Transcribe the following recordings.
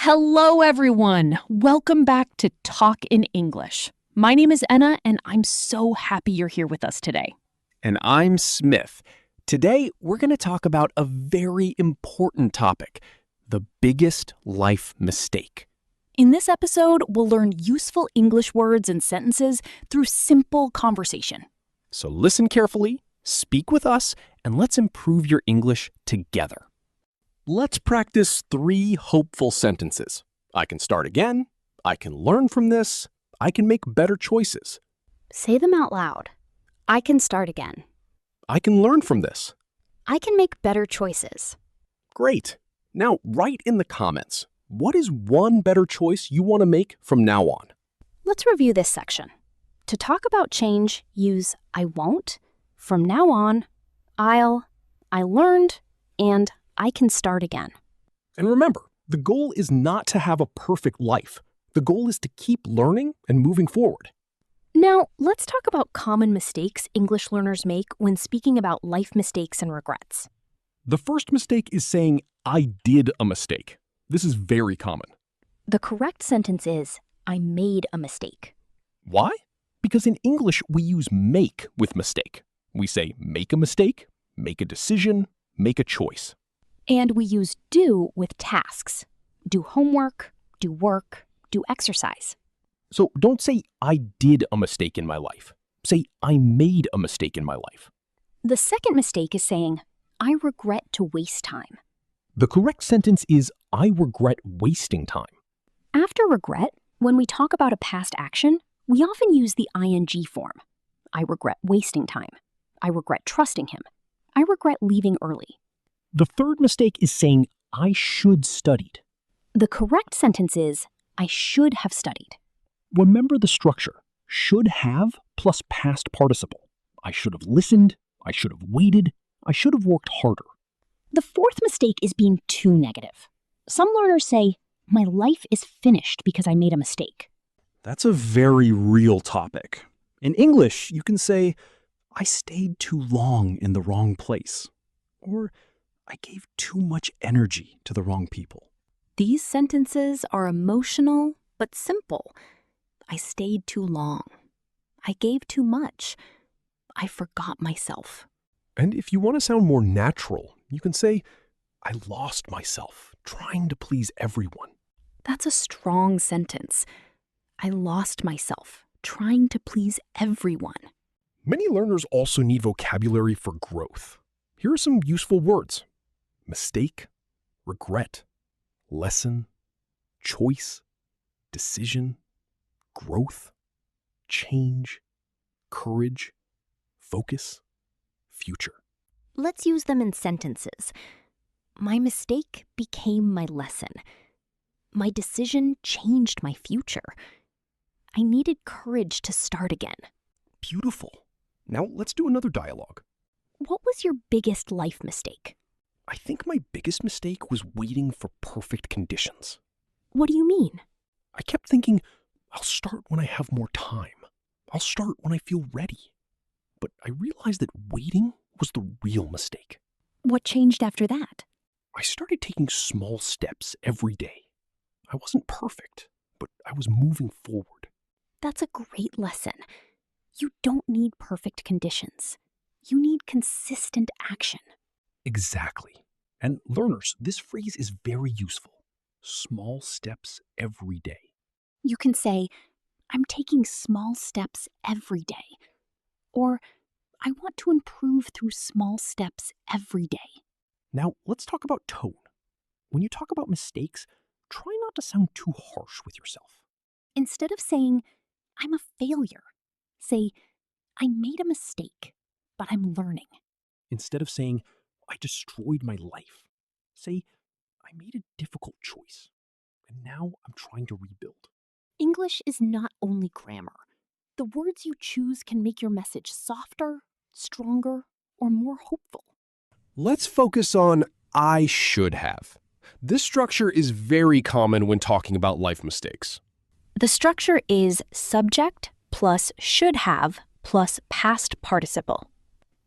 Hello, everyone. Welcome back to Talk in English. My name is Enna, and I'm so happy you're here with us today. And I'm Smith. Today, we're going to talk about a very important topic, the biggest life mistake. In this episode, we'll learn useful English words and sentences through simple conversation. So listen carefully, speak with us, and let's improve your English together. Let's practice 3 hopeful sentences. I can start again. I can learn from this. I can make better choices. Say them out loud. I can start again. I can learn from this. I can make better choices. Great. Now, write in the comments, what is one better choice you want to make from now on? Let's review this section. To talk about change, use I won't, from now on, I'll, I learned, and I can start again. And remember, the goal is not to have a perfect life. The goal is to keep learning and moving forward. Now, let's talk about common mistakes English learners make when speaking about life mistakes and regrets. The first mistake is saying, I did a mistake. This is very common. The correct sentence is, I made a mistake. Why? Because in English, we use make with mistake. We say make a mistake, make a decision, make a choice. And we use do with tasks. Do homework, do work, do exercise. So don't say, I did a mistake in my life. Say, I made a mistake in my life. The second mistake is saying, I regret to waste time. The correct sentence is, I regret wasting time. After regret, when we talk about a past action, we often use the ing form. I regret wasting time. I regret trusting him. I regret leaving early. The third mistake is saying, I should studied. The correct sentence is, I should have studied. Remember the structure. Should have plus past participle. I should have listened. I should have waited. I should have worked harder. The fourth mistake is being too negative. Some learners say, my life is finished because I made a mistake. That's a very real topic. In English, you can say, I stayed too long in the wrong place. Or, I gave too much energy to the wrong people. These sentences are emotional but simple. I stayed too long. I gave too much. I forgot myself. And if you want to sound more natural, you can say, I lost myself trying to please everyone. That's a strong sentence. I lost myself trying to please everyone. Many learners also need vocabulary for growth. Here are some useful words. Mistake, regret, lesson, choice, decision, growth, change, courage, focus, future. Let's use them in sentences. My mistake became my lesson. My decision changed my future. I needed courage to start again. Beautiful. Now let's do another dialogue. What was your biggest life mistake? I think my biggest mistake was waiting for perfect conditions. What do you mean? I kept thinking, I'll start when I have more time. I'll start when I feel ready. But I realized that waiting was the real mistake. What changed after that? I started taking small steps every day. I wasn't perfect, but I was moving forward. That's a great lesson. You don't need perfect conditions. You need consistent action. Exactly. And learners, this phrase is very useful. Small steps every day. You can say, I'm taking small steps every day. Or, I want to improve through small steps every day. Now, let's talk about tone. When you talk about mistakes, try not to sound too harsh with yourself. Instead of saying, I'm a failure, say, I made a mistake, but I'm learning. Instead of saying, I destroyed my life, say, I made a difficult choice, and now I'm trying to rebuild. English is not only grammar. The words you choose can make your message softer, stronger, or more hopeful. Let's focus on I should have. This structure is very common when talking about life mistakes. The structure is subject plus should have plus past participle.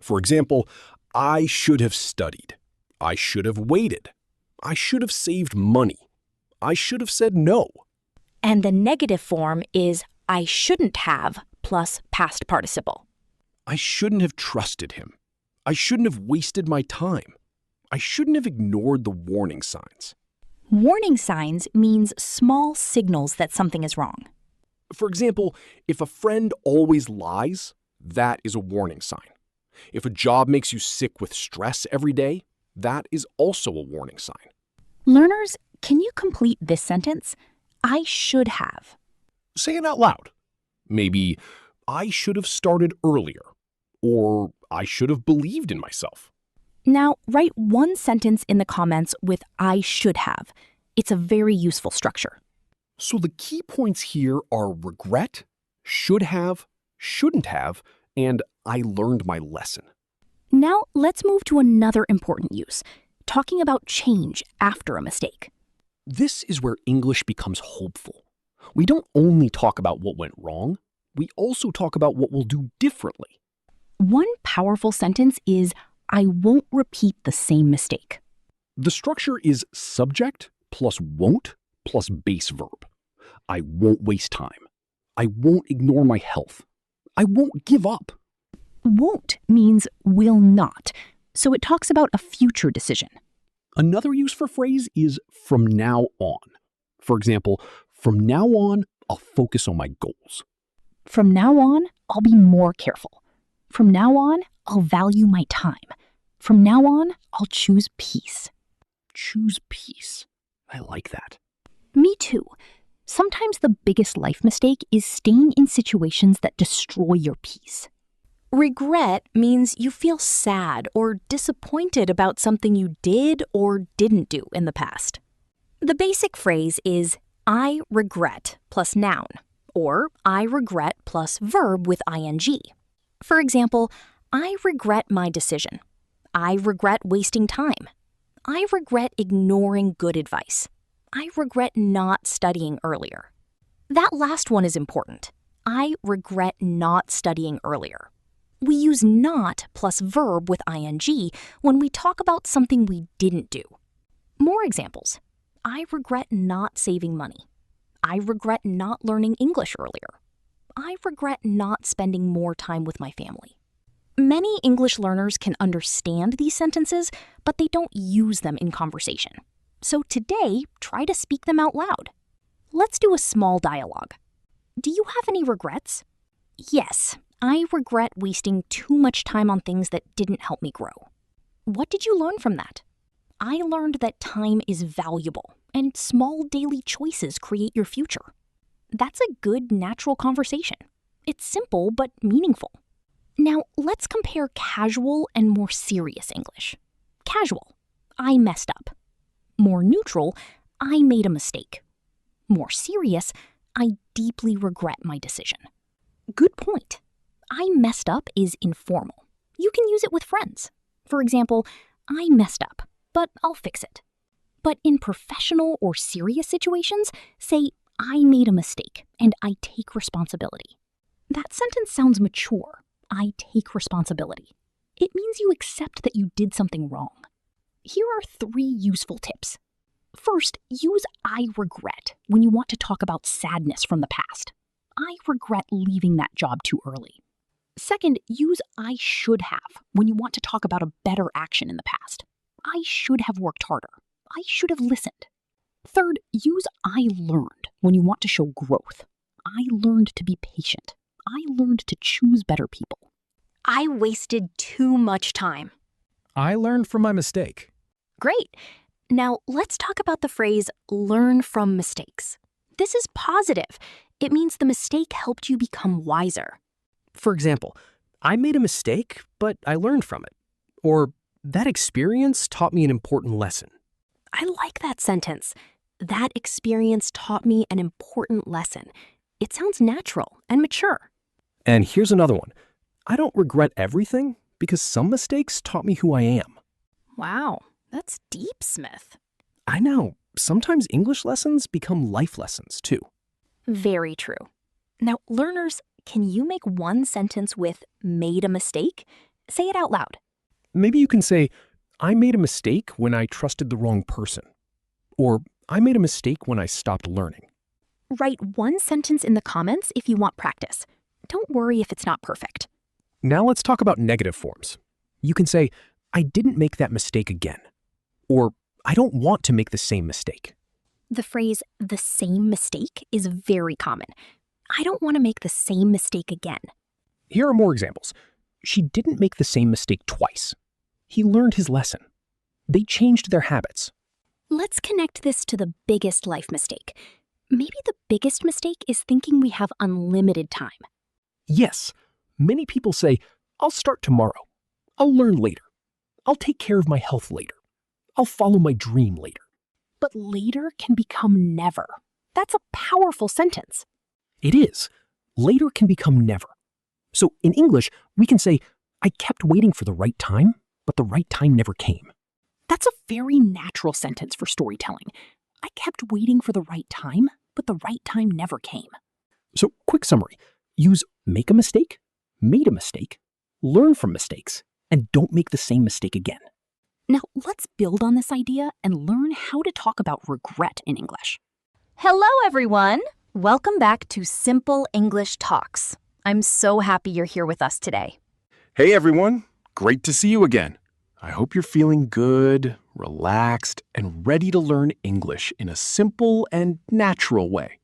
For example, I should have studied. I should have waited. I should have saved money. I should have said no. And the negative form is I shouldn't have plus past participle. I shouldn't have trusted him. I shouldn't have wasted my time. I shouldn't have ignored the warning signs. Warning signs means small signals that something is wrong. For example, if a friend always lies, that is a warning sign. If a job makes you sick with stress every day, that is also a warning sign. Learners, can you complete this sentence? I should have. Say it out loud. Maybe, I should have started earlier, or I should have believed in myself. Now, write one sentence in the comments with I should have. It's a very useful structure. So the key points here are regret, should have, shouldn't have, and I learned my lesson. Now, let's move to another important use, talking about change after a mistake. This is where English becomes hopeful. We don't only talk about what went wrong, we also talk about what we'll do differently. One powerful sentence is, I won't repeat the same mistake. The structure is subject plus won't plus base verb. I won't waste time. I won't ignore my health. I won't give up. Won't means will not, so it talks about a future decision. Another use for phrase is from now on. For example, from now on, I'll focus on my goals. From now on, I'll be more careful. From now on, I'll value my time. From now on, I'll choose peace. Choose peace. I like that. Me too. Sometimes the biggest life mistake is staying in situations that destroy your peace. Regret means you feel sad or disappointed about something you did or didn't do in the past. The basic phrase is I regret plus noun, or I regret plus verb with ing. For example, I regret my decision. I regret wasting time. I regret ignoring good advice. I regret not studying earlier. That last one is important. I regret not studying earlier. We use not plus verb with ing when we talk about something we didn't do. More examples. I regret not saving money. I regret not learning English earlier. I regret not spending more time with my family. Many English learners can understand these sentences, but they don't use them in conversation. So today, try to speak them out loud. Let's do a small dialogue. Do you have any regrets? Yes, I regret wasting too much time on things that didn't help me grow. What did you learn from that? I learned that time is valuable, and small daily choices create your future. That's a good, natural conversation. It's simple, but meaningful. Now, let's compare casual and more serious English. Casual, I messed up. More neutral, I made a mistake. More serious, I deeply regret my decision. Good point. I messed up is informal. You can use it with friends. For example, I messed up, but I'll fix it. But in professional or serious situations, say, I made a mistake and I take responsibility. That sentence sounds mature. I take responsibility. It means you accept that you did something wrong. Here are 3 useful tips. First, use I regret when you want to talk about sadness from the past. I regret leaving that job too early. Second, use I should have when you want to talk about a better action in the past. I should have worked harder. I should have listened. Third, use I learned when you want to show growth. I learned to be patient. I learned to choose better people. I wasted too much time. I learned from my mistake. Great. Now let's talk about the phrase learn from mistakes. This is positive. It means the mistake helped you become wiser. For example, I made a mistake, but I learned from it. Or, that experience taught me an important lesson. I like that sentence. That experience taught me an important lesson. It sounds natural and mature. And here's another one. I don't regret everything because some mistakes taught me who I am. Wow, that's deep, Smith. I know. Sometimes English lessons become life lessons, too. Very true. Now, learners, can you make one sentence with made a mistake? Say it out loud. Maybe you can say, I made a mistake when I trusted the wrong person. Or, I made a mistake when I stopped learning. Write one sentence in the comments if you want practice. Don't worry if it's not perfect. Now let's talk about negative forms. You can say, I didn't make that mistake again. Or, I don't want to make the same mistake. The phrase, the same mistake, is very common. I don't want to make the same mistake again. Here are more examples. She didn't make the same mistake twice. He learned his lesson. They changed their habits. Let's connect this to the biggest life mistake. Maybe the biggest mistake is thinking we have unlimited time. Yes, many people say, I'll start tomorrow. I'll learn later. I'll take care of my health later. I'll follow my dream later. But later can become never. That's a powerful sentence. It is. Later can become never. So in English, we can say, I kept waiting for the right time, but the right time never came. That's a very natural sentence for storytelling. I kept waiting for the right time, but the right time never came. So quick summary. Use make a mistake, made a mistake, learn from mistakes, and don't make the same mistake again. Now let's build on this idea and learn how to talk about regret in English. Hello, everyone. Welcome back to Simple English Talks. I'm so happy you're here with us today. Hey everyone, great to see you again. I hope you're feeling good, relaxed, and ready to learn English in a simple and natural way.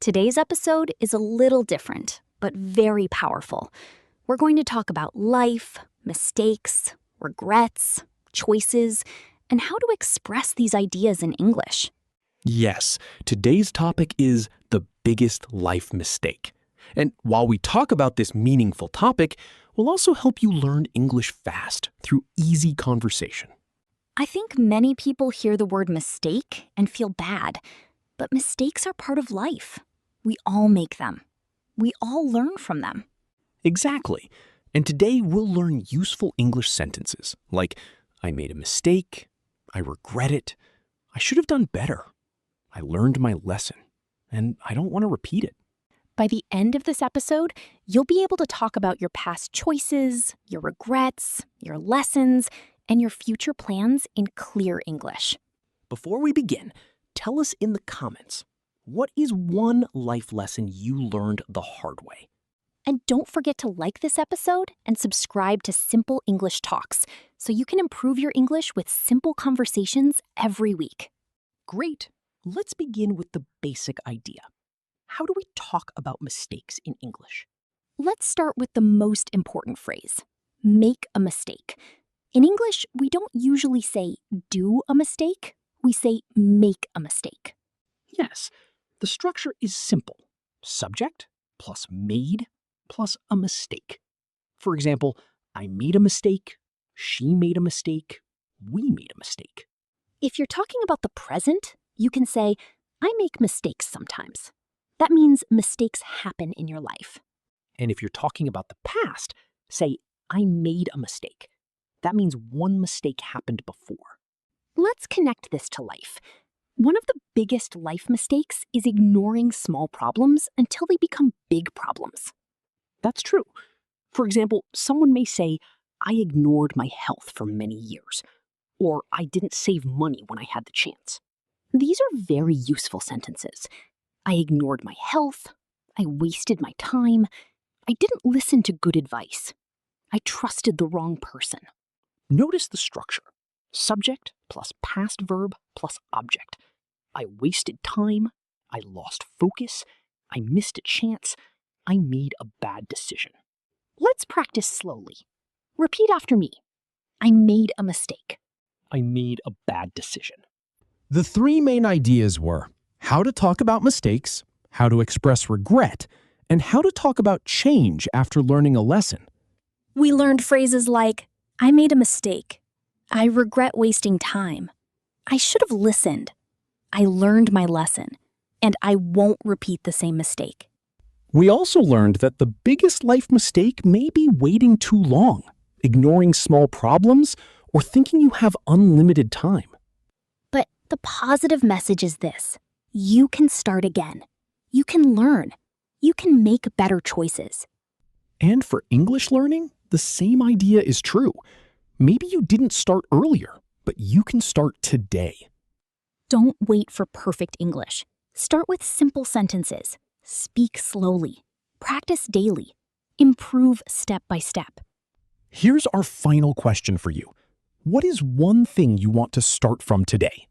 Today's episode is a little different, but very powerful. We're going to talk about life, mistakes, regrets, choices, and how to express these ideas in English. Yes, today's topic is the biggest life mistake. And while we talk about this meaningful topic, we'll also help you learn English fast through easy conversation. I think many people hear the word mistake and feel bad, but mistakes are part of life. We all make them. We all learn from them. Exactly. And today we'll learn useful English sentences like, I made a mistake, I regret it, I should have done better, I learned my lesson, and I don't want to repeat it. By the end of this episode, you'll be able to talk about your past choices, your regrets, your lessons, and your future plans in clear English. Before we begin, tell us in the comments, what is one life lesson you learned the hard way? And don't forget to like this episode and subscribe to Simple English Talks so you can improve your English with simple conversations every week. Great. Let's begin with the basic idea. How do we talk about mistakes in English? Let's start with the most important phrase, make a mistake. In English, we don't usually say do a mistake, we say make a mistake. Yes, the structure is simple. Subject plus made plus a mistake. For example, I made a mistake, she made a mistake, we made a mistake. If you're talking about the present, you can say, I make mistakes sometimes. That means mistakes happen in your life. And if you're talking about the past, say, I made a mistake. That means one mistake happened before. Let's connect this to life. One of the biggest life mistakes is ignoring small problems until they become big problems. That's true. For example, someone may say, I ignored my health for many years, or I didn't save money when I had the chance. These are very useful sentences. I ignored my health. I wasted my time. I didn't listen to good advice. I trusted the wrong person. Notice the structure. Subject plus past verb plus object. I wasted time. I lost focus. I missed a chance. I made a bad decision. Let's practice slowly. Repeat after me. I made a mistake. I made a bad decision. The three main ideas were how to talk about mistakes, how to express regret, and how to talk about change after learning a lesson. We learned phrases like, I made a mistake. I regret wasting time. I should have listened. I learned my lesson. And I won't repeat the same mistake. We also learned that the biggest life mistake may be waiting too long, ignoring small problems, or thinking you have unlimited time. But the positive message is this. You can start again. You can learn. You can make better choices. And for English learning, the same idea is true. Maybe you didn't start earlier, but you can start today. Don't wait for perfect English. Start with simple sentences. Speak slowly. Practice daily. Improve step by step. Here's our final question for you. What is one thing you want to start from today?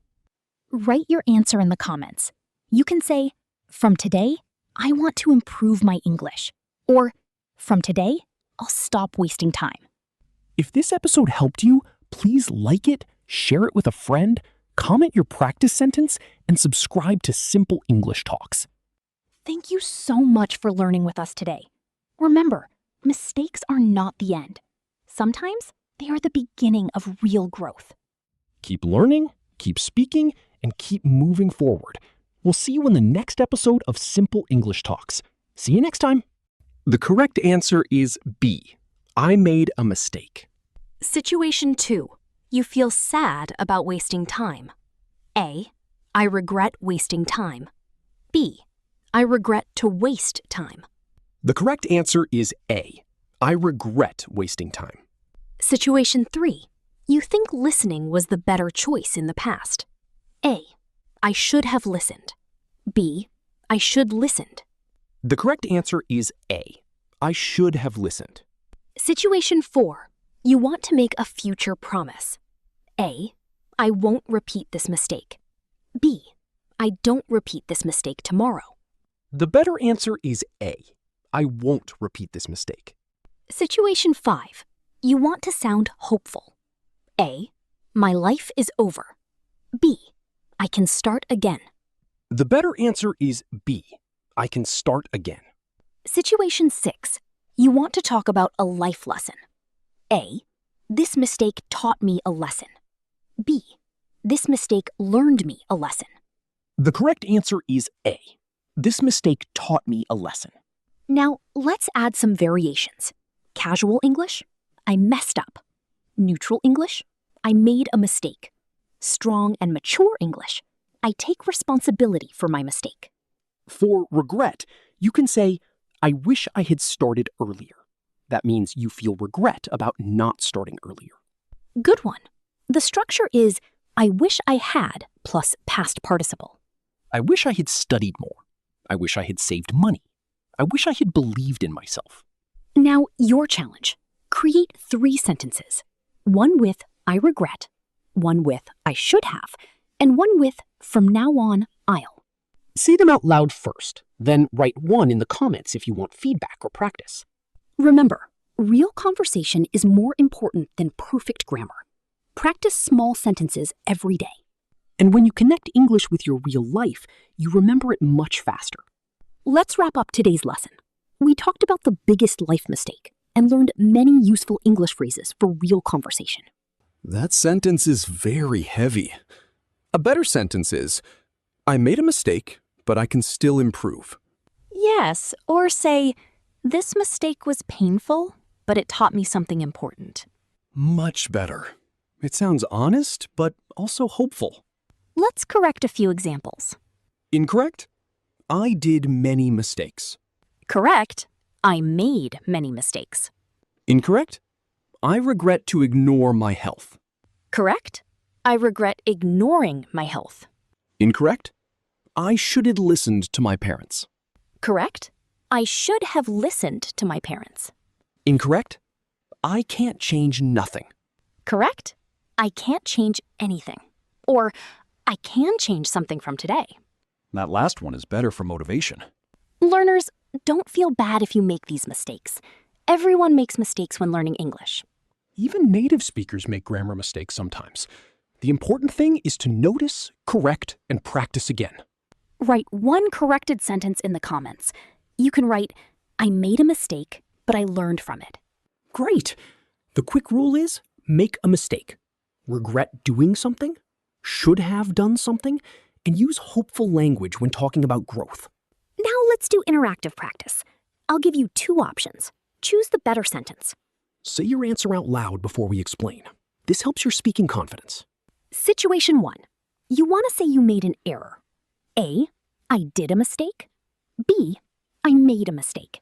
Write your answer in the comments. You can say, from today, I want to improve my English. Or, from today, I'll stop wasting time. If this episode helped you, please like it, share it with a friend, comment your practice sentence, and subscribe to Simple English Talks. Thank you so much for learning with us today. Remember, mistakes are not the end. Sometimes they are the beginning of real growth. Keep learning, keep speaking, and keep moving forward. We'll see you in the next episode of Simple English Talks. See you next time. The correct answer is B. I made a mistake. Situation 2. You feel sad about wasting time. A. I regret wasting time. B. I regret to waste time. The correct answer is A. I regret wasting time. Situation 3. You think listening was the better choice in the past. A. I should have listened. B. I should listened. The correct answer is A. I should have listened. Situation 4. You want to make a future promise. A. I won't repeat this mistake. B. I don't repeat this mistake tomorrow. The better answer is A. I won't repeat this mistake. Situation 5. You want to sound hopeful. A. My life is over. B. I can start again. The better answer is B. I can start again. Situation 6. You want to talk about a life lesson. A. This mistake taught me a lesson. B. This mistake learned me a lesson. The correct answer is A. This mistake taught me a lesson. Now, let's add some variations. Casual English, I messed up. Neutral English, I made a mistake. Strong and mature English, I take responsibility for my mistake. For regret, you can say, I wish I had started earlier. That means you feel regret about not starting earlier. Good one. The structure is I wish I had plus past participle. I wish I had studied more. I wish I had saved money. I wish I had believed in myself. Now, your challenge. Create 3 sentences. One with I regret, one with I should have, and one with from now on, I'll. Say them out loud first, then write one in the comments if you want feedback or practice. Remember, real conversation is more important than perfect grammar. Practice small sentences every day. And when you connect English with your real life, you remember it much faster. Let's wrap up today's lesson. We talked about the biggest life mistake and learned many useful English phrases for real conversation. That sentence is very heavy. A better sentence is, I made a mistake, but I can still improve. Yes, or say, this mistake was painful, but it taught me something important. Much better. It sounds honest, but also hopeful. Let's correct a few examples. Incorrect? I did many mistakes. Correct. I made many mistakes. Incorrect? I regret to ignore my health. Correct. I regret ignoring my health. Incorrect? I should have listened to my parents. Correct. I should have listened to my parents. Incorrect? I can't change nothing. Correct. I can't change anything. Or, I can change something from today. That last one is better for motivation. Learners, don't feel bad if you make these mistakes. Everyone makes mistakes when learning English. Even native speakers make grammar mistakes sometimes. The important thing is to notice, correct, and practice again. Write one corrected sentence in the comments. You can write, I made a mistake, but I learned from it. Great! The quick rule is, make a mistake. Regret doing something, should have done something, and use hopeful language when talking about growth. Now let's do interactive practice. I'll give you 2 options. Choose the better sentence. Say your answer out loud before we explain. This helps your speaking confidence. Situation 1. You want to say you made an error. A. I did a mistake. B. I made a mistake.